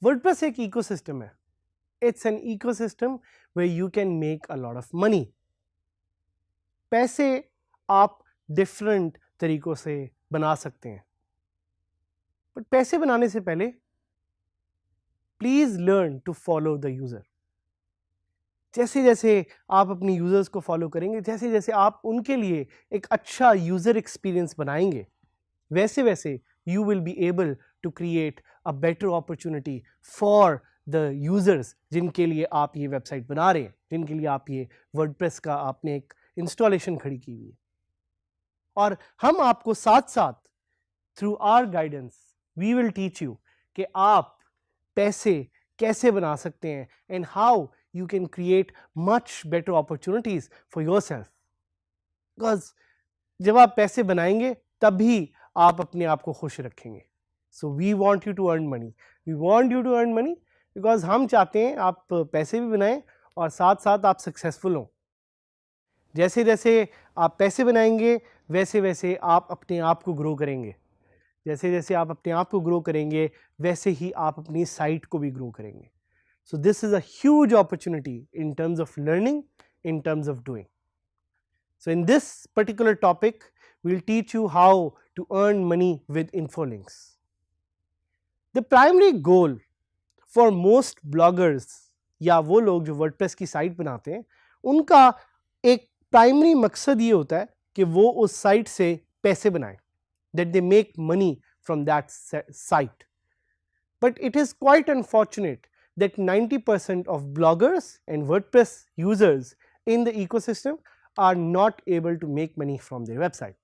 WordPress एक ecosystem है. It's an ecosystem where you can make a lot of money. पैसे आप different तरीकों से बना सकते हैं, बट पैसे बनाने से पहले please learn to follow the user. जैसे जैसे आप अपने यूजर्स को फॉलो करेंगे, जैसे जैसे आप उनके लिए एक अच्छा यूजर एक्सपीरियंस बनाएंगे, वैसे वैसे you will be able to create a better opportunity for the users जिनके लिए आप ये वेबसाइट बना रहे हैं, जिनके लिए आप ये वर्डप्रेस का आपने एक इंस्टॉलेशन खड़ी की हुई है. और हम आपको साथ साथ through our guidance we will teach you कि आप पैसे कैसे बना सकते हैं and how you can create much better opportunities for yourself. Because जब आप पैसे बनाएंगे तभी आप अपने आप को खुश रखेंगे. So we want you to earn money, we want you to earn money because हम चाहते हैं आप पैसे भी बनाएं और साथ साथ आप सक्सेसफुल हों. जैसे जैसे आप पैसे बनाएंगे वैसे वैसे आप अपने आप को ग्रो करेंगे, जैसे जैसे आप अपने आप को ग्रो करेंगे वैसे ही आप अपनी साइट को भी ग्रो करेंगे. So this is a huge opportunity in terms of learning, in terms of doing. So in this particular topic, we'll teach you how to earn money with Infolinks. The primary goal for most bloggers या वो लोग जो WordPress की site बनाते हैं, उनका एक primary मकसद ये होता है कि वो उस साइट से पैसे बनाएं, that they make money from that site. But it is quite unfortunate that 90% of bloggers and WordPress users in the ecosystem are not able to make money from their website.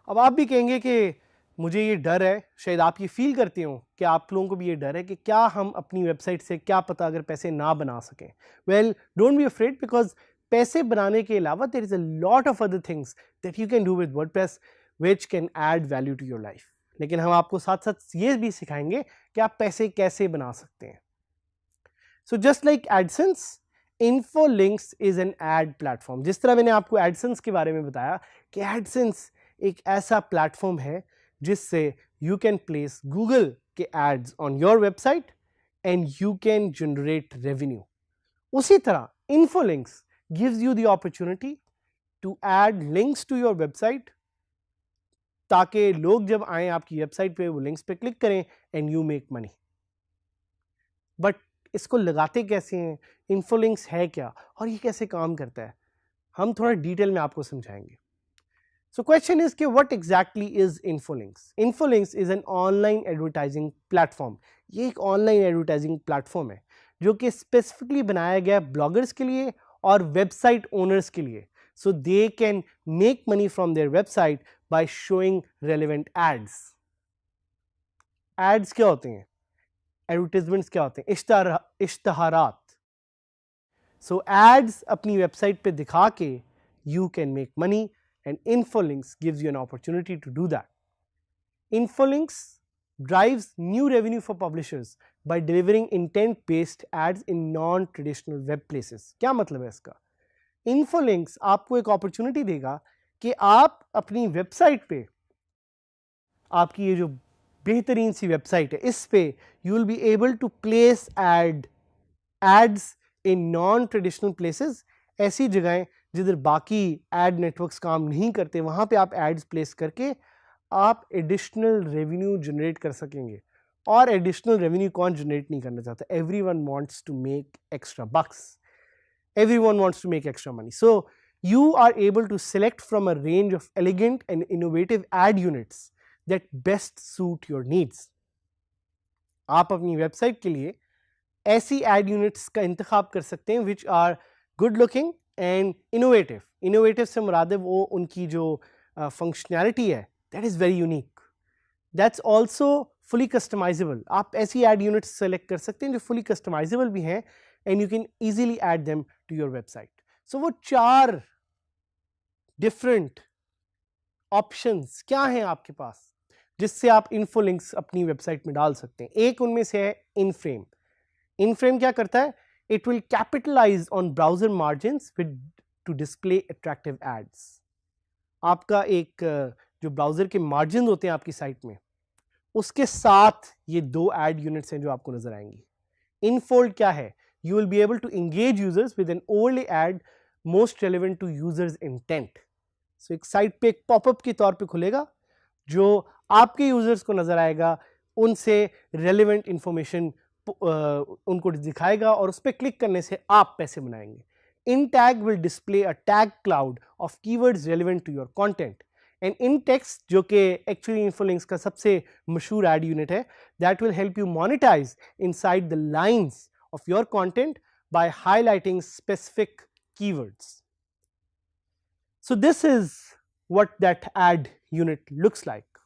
अब आप भी कहेंगे कि मुझे ये डर है, शायद आप ये फील करते हो कि आप लोगों को भी ये डर है कि क्या हम अपनी वेबसाइट से क्या पता अगर पैसे ना बना सकें. Well, don't be afraid because पैसे बनाने के अलावा there is a lot of other things that you can do with WordPress which can add value to your life. लेकिन हम आपको साथ साथ ये भी सिखाएंगे कि आप पैसे कैसे बना सकते हैं. So just like AdSense, Infolinks is an ad platform. जिस तरह मैंने आपको AdSense के बारे में बताया कि AdSense एक ऐसा प्लेटफॉर्म है जिससे you can place Google के ads on your website and you can generate revenue. उसी तरह Infolinks gives you the opportunity to add links to your website ताकि लोग जब आए आपकी वेबसाइट पे वो लिंक्स पे क्लिक करें and you make money. But इसको लगाते कैसे हैं, इन्फोलिंक्स है क्या और ये कैसे काम करता है, हम थोड़ा डिटेल में आपको समझाएंगे. सो क्वेश्चन इज कि what exactly is Infolinks. Infolinks is an online advertising platform. ये एक ऑनलाइन एडवर्टाइजिंग प्लेटफॉर्म है जो कि स्पेसिफिकली बनाया गया ब्लॉगर्स के लिए और वेबसाइट ओनर्स के लिए, so they can make money from their website by showing relevant ads. Ads क्या होते हैं, एडवर्टाइजमेंट्स क्या होते हैं, इश्तहारात. सो एड्स अपनी वेबसाइट पे दिखा के you can make money and Infolinks gives you an opportunity to do that. Infolinks drives new revenue for publishers by delivering intent based ads in non traditional web places. क्या मतलब है इसका? इन्फोलिंक्स आपको एक अपॉर्चुनिटी देगा कि आप अपनी वेबसाइट पे, आपकी ये जो बेहतरीन सी वेबसाइट है, इस पे you will be able to place ads in non traditional places. ऐसी जगहें जिधर बाकी एड नेटवर्क्स काम नहीं करते, वहाँ पे आप एड्स प्लेस करके आप एडिशनल रेवेन्यू जनरेट कर सकेंगे. और एडिशनल रेवेन्यू कौन जनरेट नहीं करना चाहता? Everyone wants to make extra bucks, everyone wants to make extra money. So you are able to select from a range of elegant and innovative ad units that best suit your needs. आप अपनी website के लिए ऐसी add units का इंतखाब कर सकते हैं which are good looking and innovative. Innovative से मुराद है वो उनकी जो फंक्शनैलिटी है that is very unique. That's also fully customizable. आप ऐसी एड यूनिट्स सेलेक्ट कर सकते हैं जो फुली कस्टमाइजेबल भी हैं and you can easily add them to your website. So वो 4 डिफरेंट ऑप्शंस क्या हैं आपके पास जिससे आप इन्फो लिंक्स अपनी वेबसाइट में डाल सकते हैं। एक उनमें से है इनफ्रेम। इनफ्रेम क्या करता है? It will capitalize on browser margins with to display attractive ads. आपका एक जो ब्राउजर के मार्जिन होते हैं आपकी साइट में, उसके साथ ये दो एड यूनिट्स हैं जो आपको नजर आएंगी। इनफोल्ड क्या है? You will be able to engage users with an overlay ad most relevant to users intent. So एक साइट पे एक पॉपअप के तौर पे खुलेगा जो आपके यूजर्स को नजर आएगा, उनसे रेलेवेंट इंफॉर्मेशन उनको दिखाएगा और उस पर क्लिक करने से आप पैसे बनाएंगे। InTag will display a tag cloud of keywords relevant to your content and InText, जो कि एक्चुअली इन्फोलिंक्स का सबसे मशहूर एड यूनिट है, that will help you monetise inside the lines of your content by highlighting specific keywords. So this is what that ad unit looks like.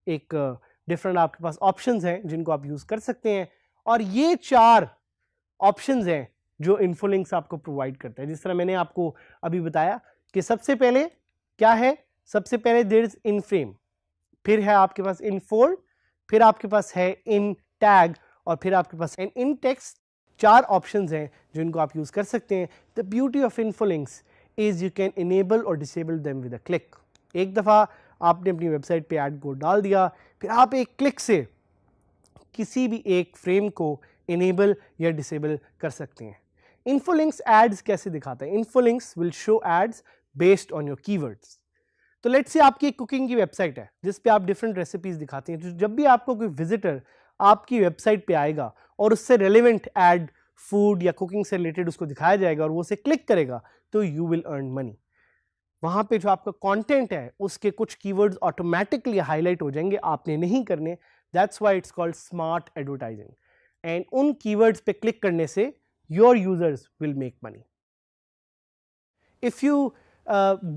एक different आपके पास options हैं जिनको आप यूज कर सकते हैं और ये 4 ऑप्शंस हैं जो इन्फोलिंक्स आपको प्रोवाइड करता है। जिस तरह मैंने आपको अभी बताया कि सबसे पहले क्या है, सबसे पहले देयर इज इन फ्रेम, फिर है आपके पास इनफोल्ड, फिर आपके पास है इन टैग और फिर आपके पास इन टेक्स्ट। 4 ऑप्शंस हैं जिनको आप यूज कर सकते हैं। The beauty of Infolinks is you can enable or disable them with a click. एक दफ़ा आपने अपनी वेबसाइट पे ऐड को डाल दिया, फिर आप एक क्लिक से किसी भी एक फ्रेम को इनेबल या डिसेबल कर सकते हैं। इन्फोलिंक्स एड्स कैसे दिखाता है? Infolinks will show ads based on your keywords. तो लेट्स से आपकी एक कुकिंग की वेबसाइट है जिस पे आप डिफरेंट रेसिपीज दिखाते हैं। तो जब भी आपको कोई विजिटर आपकी वेबसाइट पे आएगा और उससे रेलेवेंट एड फूड या कुकिंग से रिलेटेड उसको दिखाया जाएगा और वो उसे क्लिक करेगा तो यू विल अर्न मनी। वहां पे जो आपका कंटेंट है उसके कुछ कीवर्ड्स ऑटोमेटिकली हाईलाइट हो जाएंगे, आपने नहीं करने। That's why it's called smart advertising. And उन कीवर्ड्स पे क्लिक करने से your users will make money. If you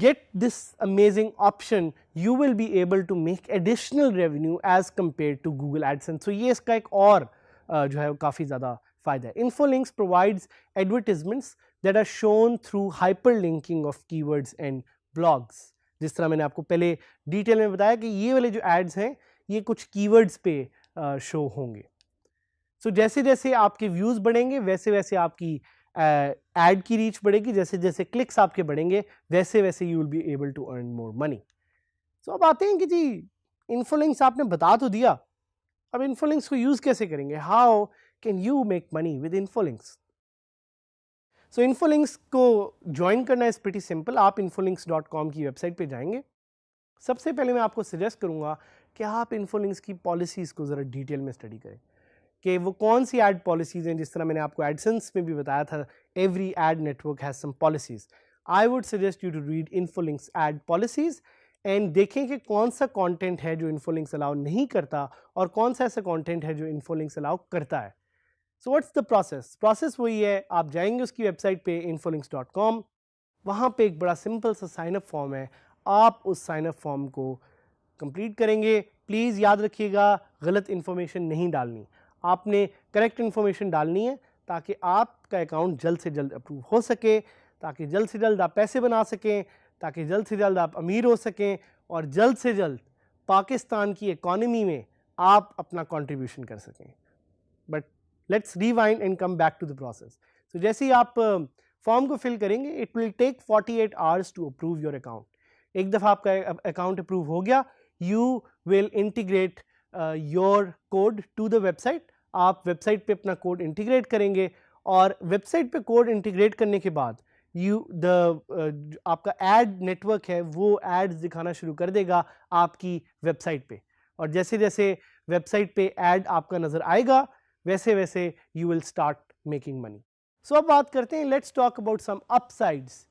get this amazing option, you will be able to make additional revenue as compared to Google AdSense. So ये इसका एक और जो है काफ़ी ज़्यादा फायदा है। Infolinks provides advertisements that are shown through hyperlinking of keywords and blogs. जिस तरह मैंने आपको पहले डिटेल में बताया कि ये वाले जो एड्स हैं ये कुछ कीवर्ड्स पे शो होंगे। सो जैसे जैसे आपके व्यूज़ बढ़ेंगे वैसे वैसे आपकी एड की रीच बढ़ेगी, जैसे जैसे क्लिक्स आपके बढ़ेंगे वैसे वैसे you will be able to earn more money. So अब आते हैं कि जी इन्फोलिंक्स आपने बता तो दिया, अब इन्फोलिंक्स को यूज़ कैसे करेंगे? How can you make money with Infolinks? So Infolinks को ज्वाइन करना इज़ प्रीटी सिंपल। आप infolinks.com की वेबसाइट पे जाएंगे। सबसे पहले मैं आपको सजेस्ट करूँगा कि आप इन्फोलिंक्स की पॉलिसीज़ को ज़रा डिटेल में स्टडी करें कि वो कौन सी एड पॉलिसीज़ हैं। जिस तरह मैंने आपको एडसेंस में भी बताया था, every ad network has some policies. I would suggest you to read Infolinks ad policies and देखें कि कौन सा कंटेंट है जो इन्फोलिंक्स अलाउ नहीं करता और कौन सा ऐसा कंटेंट है जो इन्फोलिंक्स अलाउ करता है। So what's the process? Process वही है, आप जाएंगे उसकी वेबसाइट पे infolinks.com, वहाँ पे एक बड़ा सिंपल सा साइन अप फॉर्म है। आप उस साइन अप फॉर्म को कंप्लीट करेंगे। प्लीज़ याद रखिएगा गलत इन्फॉर्मेशन नहीं डालनी, आपने करेक्ट इन्फॉर्मेशन डालनी है ताकि आपका अकाउंट जल्द से जल्द अप्रूव हो सके, ताकि जल्द से जल्द आप पैसे बना सकें, ताकि जल्द से जल्द आप अमीर हो सकें और जल्द से जल्द पाकिस्तान की इकॉनमी में आप अपना कंट्रीब्यूशन कर सकें। But let's rewind and come back to the process. So जैसे ही आप फॉर्म को फिल करेंगे it will take 48 hours to approve your account. एक दफ़ा आपका अकाउंट अप्रूव हो गया, you will integrate your code to the website. आप वेबसाइट पे अपना कोड इंटीग्रेट करेंगे और वेबसाइट पे कोड इंटीग्रेट करने के बाद आपका एड नेटवर्क है वो एड्स दिखाना शुरू कर देगा आपकी वेबसाइट पे। और जैसे जैसे वेबसाइट पे एड आपका नज़र आएगा वैसे वैसे you will start making money. So अब बात करते हैं, let's talk about some upsides,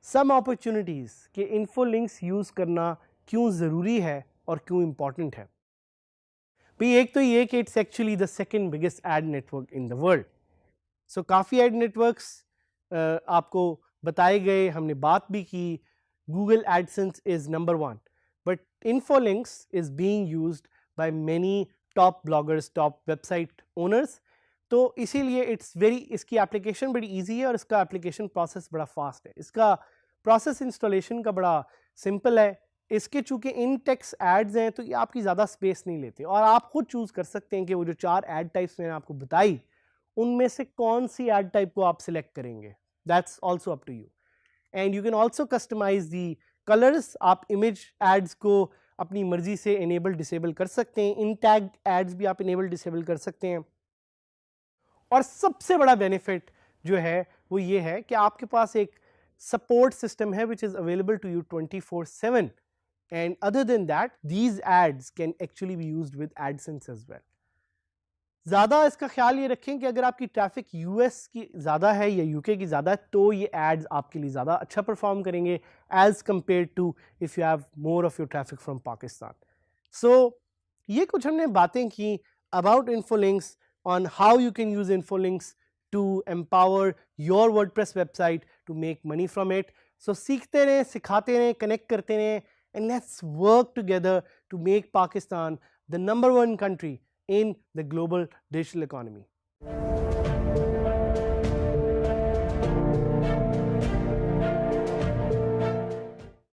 some opportunities कि इन्फोलिंक्स यूज़ करना क्यों ज़रूरी है और क्यों इम्पॉर्टेंट है। भाई एक तो ये कि it's actually the second biggest ad network in the world. So काफ़ी एड नेटवर्क्स आपको बताए गए, हमने बात भी की। Google AdSense is number 1, but Infolinks is being used by many top bloggers, top website owners. तो इसीलिए इसकी एप्लीकेशन बड़ी इजी है और इसका एप्लीकेशन प्रोसेस बड़ा फास्ट है। इसका प्रोसेस इंस्टॉलेशन का बड़ा सिंपल है, इसके चूंकि इन टेक्स्ट एड्स हैं तो ये आपकी ज़्यादा स्पेस नहीं लेते और आप खुद चूज़ कर सकते हैं कि वो जो 4 एड टाइप्स मैंने आपको बताई उनमें से कौन सी एड टाइप को आप सिलेक्ट करेंगे, that's also up to you. And you can also customize the colors, आप इमेज एड्स को अपनी मर्जी से इनेबल डिसेबल कर सकते हैं, इन टैग एड्स भी आप इनेबल डिसेबल कर सकते हैं। और सबसे बड़ा बेनिफिट जो है वो ये है कि आपके पास एक सपोर्ट सिस्टम है which is available to you 24/7 and other than that these ads can actually be used with AdSense as well। ज़्यादा इसका ख्याल ये रखें कि अगर आपकी ट्रैफिक यूएस की ज़्यादा है या यूके की ज़्यादा है तो ये एड्स आपके लिए ज़्यादा अच्छा परफॉर्म करेंगे as compare to if you have more of your traffic from Pakistan. So ये कुछ हमने बातें की about Infolinks, on how you can use Infolinks to empower your WordPress website to make money from it. So सीखते रहें, सिखाते रहें, connect करते रहें, and let's work together to make Pakistan the #1 country in the global digital economy.